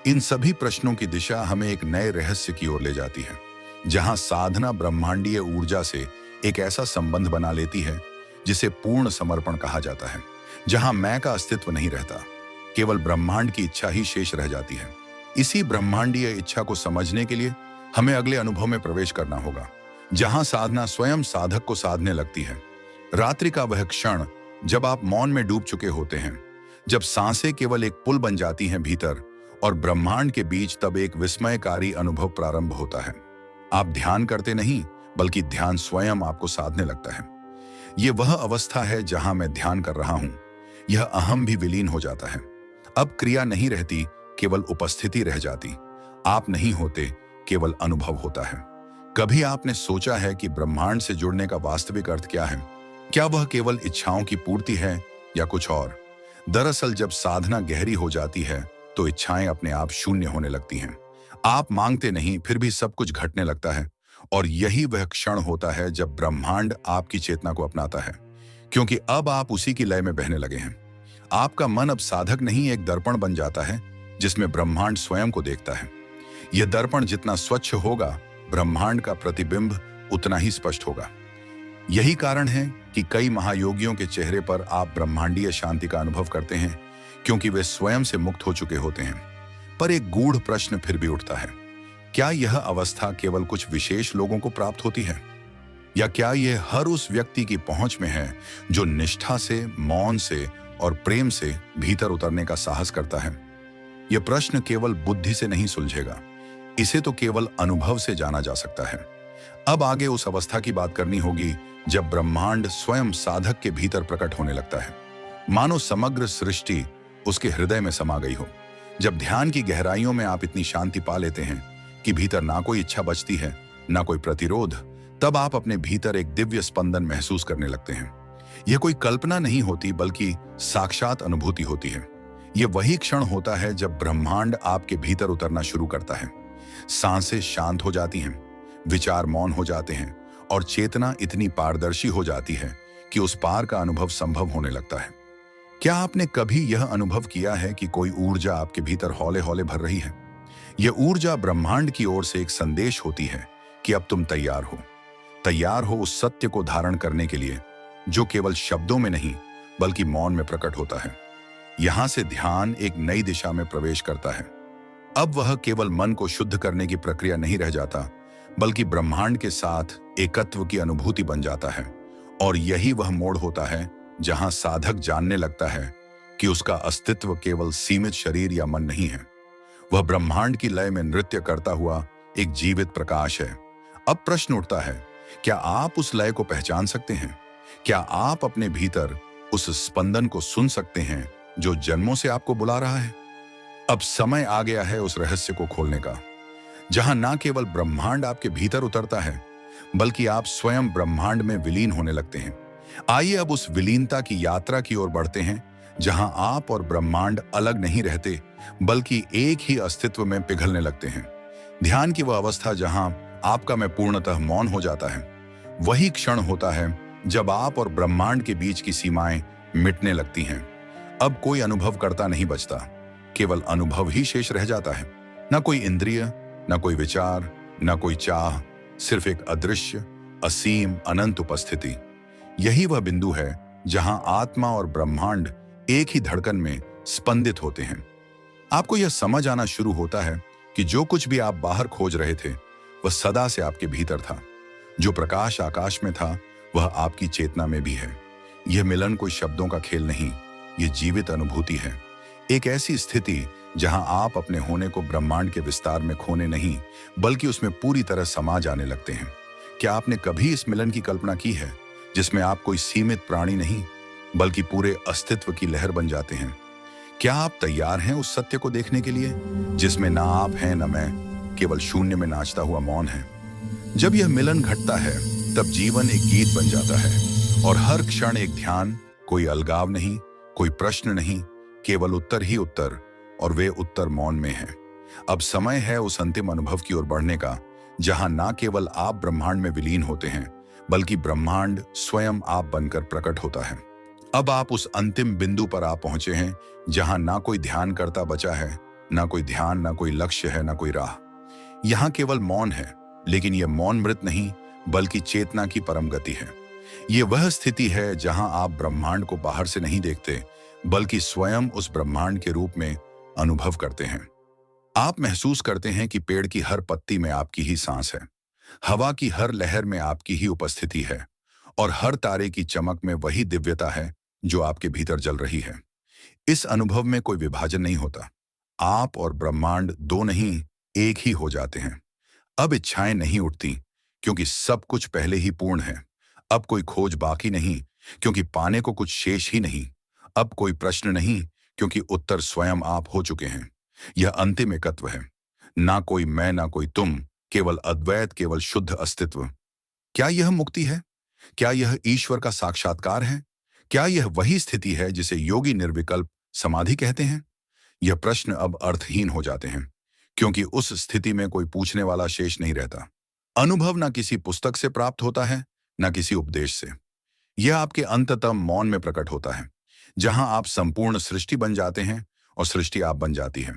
इन सभी प्रश्नों की दिशा हमें एक नए रहस्य की ओर ले जाती है, जहां साधना ब्रह्मांडीय ऊर्जा से एक ऐसा संबंध बना लेती है जिसे पूर्ण समर्पण कहा जाता है, जहां मैं का अस्तित्व नहीं रहता, केवल ब्रह्मांड की इच्छा ही शेष रह जाती है। इसी ब्रह्मांडीय इच्छा को समझने के लिए हमें अगले अनुभव में प्रवेश करना होगा, जहां साधना स्वयं साधक को साधने लगती है। रात्रि का वह क्षण जब आप मौन में डूब चुके होते हैं, जब सांसें केवल एक पुल बन जाती हैं भीतर और ब्रह्मांड के बीच, तब एक विस्मयकारी अनुभव प्रारंभ होता है। आप ध्यान करते नहीं, बल्कि ध्यान स्वयं आपको साधने लगता है। यह वह अवस्था है जहां मैं ध्यान कर रहा हूं, यह अहम भी विलीन हो जाता है। अब क्रिया नहीं रहती, केवल उपस्थिति रह जाती। आप नहीं होते, केवल अनुभव होता है। कभी आपने सोचा है कि ब्रह्मांड से जुड़ने का वास्तविक अर्थ क्या है? क्या वह केवल इच्छाओं की पूर्ति है या कुछ और? दरअसल जब साधना गहरी हो जाती है तो इच्छाएं अपने आप शून्य होने लगती हैं। आप मांगते नहीं, फिर भी सब कुछ घटने लगता है। और यही वह क्षण होता है जब ब्रह्मांड आपकी चेतना को अपनाता है, क्योंकि अब आप उसी की लय में बहने लगे हैं। आपका मन अब साधक नहीं, एक दर्पण बन जाता है जिसमें ब्रह्मांड स्वयं को देखता है। यह दर्पण जितना स्वच्छ होगा, ब्रह्मांड का प्रतिबिंब उतना ही स्पष्ट होगा। यही कारण है कि कई महायोगियों के चेहरे पर आप ब्रह्मांडीय शांति का अनुभव करते हैं, क्योंकि वे स्वयं से मुक्त हो चुके होते हैं। पर एक गूढ़ प्रश्न फिर भी उठता है, क्या यह अवस्था केवल कुछ विशेष लोगों को प्राप्त होती है, या क्या यह हर उस व्यक्ति की पहुंच में है जो निष्ठा से, मौन से और प्रेम से भीतर उतरने का साहस करता है? यह प्रश्न केवल बुद्धि से नहीं सुलझेगा, इसे तो केवल अनुभव से जाना जा सकता है। अब आगे उस अवस्था की बात करनी होगी जब ब्रह्मांड स्वयं साधक के भीतर प्रकट होने लगता है, मानो समग्र सृष्टि उसके हृदय में समा गई हो। जब ध्यान की गहराइयों में आप इतनी शांति पा लेते हैं कि भीतर ना कोई इच्छा बचती है, ना कोई प्रतिरोध, तब आप अपने भीतर एक दिव्य स्पंदन महसूस करने लगते हैं। यह कोई कल्पना नहीं होती, बल्कि साक्षात अनुभूति होती है। यह वही क्षण होता है जब ब्रह्मांड आपके भीतर उतरना शुरू करता है, सांसें शांत हो जाती हैं, विचार मौन हो जाते हैं और चेतना इतनी पारदर्शी हो जाती है कि उस पार का अनुभव संभव होने लगता है। क्या आपने कभी यह अनुभव किया है कि कोई ऊर्जा आपके भीतर हौले हौले भर रही है? यह ऊर्जा ब्रह्मांड की ओर से एक संदेश होती है कि अब तुम तैयार हो उस सत्य को धारण करने के लिए जो केवल शब्दों में नहीं बल्कि मौन में प्रकट होता है। यहां से ध्यान एक नई दिशा में प्रवेश करता है। अब वह केवल मन को शुद्ध करने की प्रक्रिया नहीं रह जाता, बल्कि ब्रह्मांड के साथ एकत्व की अनुभूति बन जाता है। और यही वह मोड़ होता है जहां साधक जानने लगता है कि उसका अस्तित्व केवल सीमित शरीर या मन नहीं है। वह ब्रह्मांड की लय में नृत्य करता हुआ एक जीवित प्रकाश है। अब प्रश्न उठता है, क्या आप उस लय को पहचान सकते हैं? क्या आप अपने भीतर उस स्पंदन को सुन सकते हैं जो जन्मों से आपको बुला रहा है? अब समय आ गया है उस रहस्य को खोलने का, जहां ना केवल ब्रह्मांड आपके भीतर उतरता है, बल्कि आप स्वयं ब्रह्मांड में विलीन होने लगते हैं। आइए अब उस विलीनता की यात्रा की ओर बढ़ते हैं, जहां आप और ब्रह्मांड अलग नहीं रहते, बल्कि एक ही अस्तित्व में पिघलने लगते हैं। ध्यान की वह अवस्था जहां आपका मैं पूर्णतः मौन हो जाता है, वही क्षण होता है जब आप और ब्रह्मांड के बीच की सीमाएं मिटने लगती हैं। अब कोई अनुभव करता नहीं बचता, केवल अनुभव ही शेष रह जाता है। ना कोई इंद्रिय, ना कोई विचार, ना कोई चाह, सिर्फ एक अदृश्य, असीम, अनंत उपस्थिति। यही वह बिंदु है जहां आत्मा और ब्रह्मांड एक ही धड़कन में स्पंदित होते हैं। आपको यह समझ आना शुरू होता है कि जो कुछ भी आप बाहर खोज रहे थे, वह सदा से आपके भीतर था। जो प्रकाश आकाश में था, वह आपकी चेतना में भी है। यह मिलन कोई शब्दों का खेल नहीं, यह जीवित अनुभूति है। एक ऐसी स्थिति जहां आप अपने होने को ब्रह्मांड के विस्तार में खोने नहीं, बल्कि उसमें पूरी तरह समा जाने लगते हैं। क्या आपने कभी इस मिलन की कल्पना की है, जिसमें आप कोई सीमित प्राणी नहीं, बल्कि पूरे अस्तित्व की लहर बन जाते हैं? क्या आप तैयार हैं उस सत्य को देखने के लिए, जिसमें ना आप हैं ना मैं, केवल शून्य में नाचता हुआ मौन है? जब यह मिलन घटता है, तब जीवन एक गीत बन जाता है और हर क्षण एक ध्यान। कोई अलगाव नहीं, कोई प्रश्न नहीं, केवल उत्तर ही उत्तर, और वे उत्तर मौन में हैं। अब समय है उस अंतिम अनुभव की ओर बढ़ने का, जहां ना केवल आप ब्रह्मांड में विलीन होते हैं, बल्कि ब्रह्मांड स्वयं आप बनकर प्रकट होता है। अब आप उस अंतिम बिंदु पर आप पहुंचे हैं जहां ना कोई ध्यान करता बचा है, ना कोई ध्यान, ना कोई लक्ष्य है, ना कोई राह। यहां केवल मौन है, लेकिन यह मौन मृत नहीं, बल्कि चेतना की परम गति है। ये वह स्थिति है जहां आप ब्रह्मांड को बाहर से नहीं देखते, बल्कि स्वयं उस ब्रह्मांड के रूप में अनुभव करते हैं। आप महसूस करते हैं कि पेड़ की हर पत्ती में आपकी ही सांस है, हवा की हर लहर में आपकी ही उपस्थिति है, और हर तारे की चमक में वही दिव्यता है जो आपके भीतर जल रही है। इस अनुभव में कोई विभाजन नहीं होता। आप और ब्रह्मांड दो नहीं, एक ही हो जाते हैं। अब इच्छाएं नहीं उठती, क्योंकि सब कुछ पहले ही पूर्ण है। अब कोई खोज बाकी नहीं, क्योंकि पाने को कुछ शेष ही नहीं। अब कोई प्रश्न नहीं, क्योंकि उत्तर स्वयं आप हो चुके हैं। यह अंतिम एकत्व है, ना कोई मैं, ना कोई तुम, केवल अद्वैत, केवल शुद्ध अस्तित्व। क्या यह मुक्ति है? क्या यह ईश्वर का साक्षात्कार है? क्या यह वही स्थिति है जिसे योगी निर्विकल्प समाधि कहते हैं? यह प्रश्न अब अर्थहीन हो जाते हैं, क्योंकि उस स्थिति में कोई पूछने वाला शेष नहीं रहता। अनुभव ना किसी पुस्तक से प्राप्त होता है, ना किसी उपदेश से। यह आपके अंततम मौन में प्रकट होता है, जहां आप संपूर्ण सृष्टि बन जाते हैं और सृष्टि आप बन जाती है।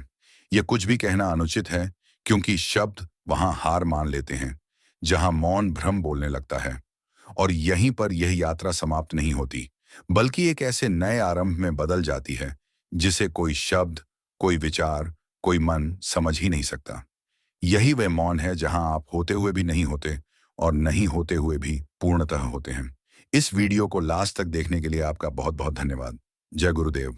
यह कुछ भी कहना अनुचित है, क्योंकि शब्द वहां हार मान लेते हैं, जहां मौन भ्रम बोलने लगता है। और यहीं पर यह यात्रा समाप्त नहीं होती, बल्कि एक ऐसे नए आरंभ में बदल जाती है जिसे कोई शब्द, कोई विचार, कोई मन समझ ही नहीं सकता। यही वह मौन है जहां आप होते हुए भी नहीं होते और नहीं होते हुए भी पूर्णतः होते हैं। इस वीडियो को लास्ट तक देखने के लिए आपका बहुत बहुत धन्यवाद। जय गुरुदेव।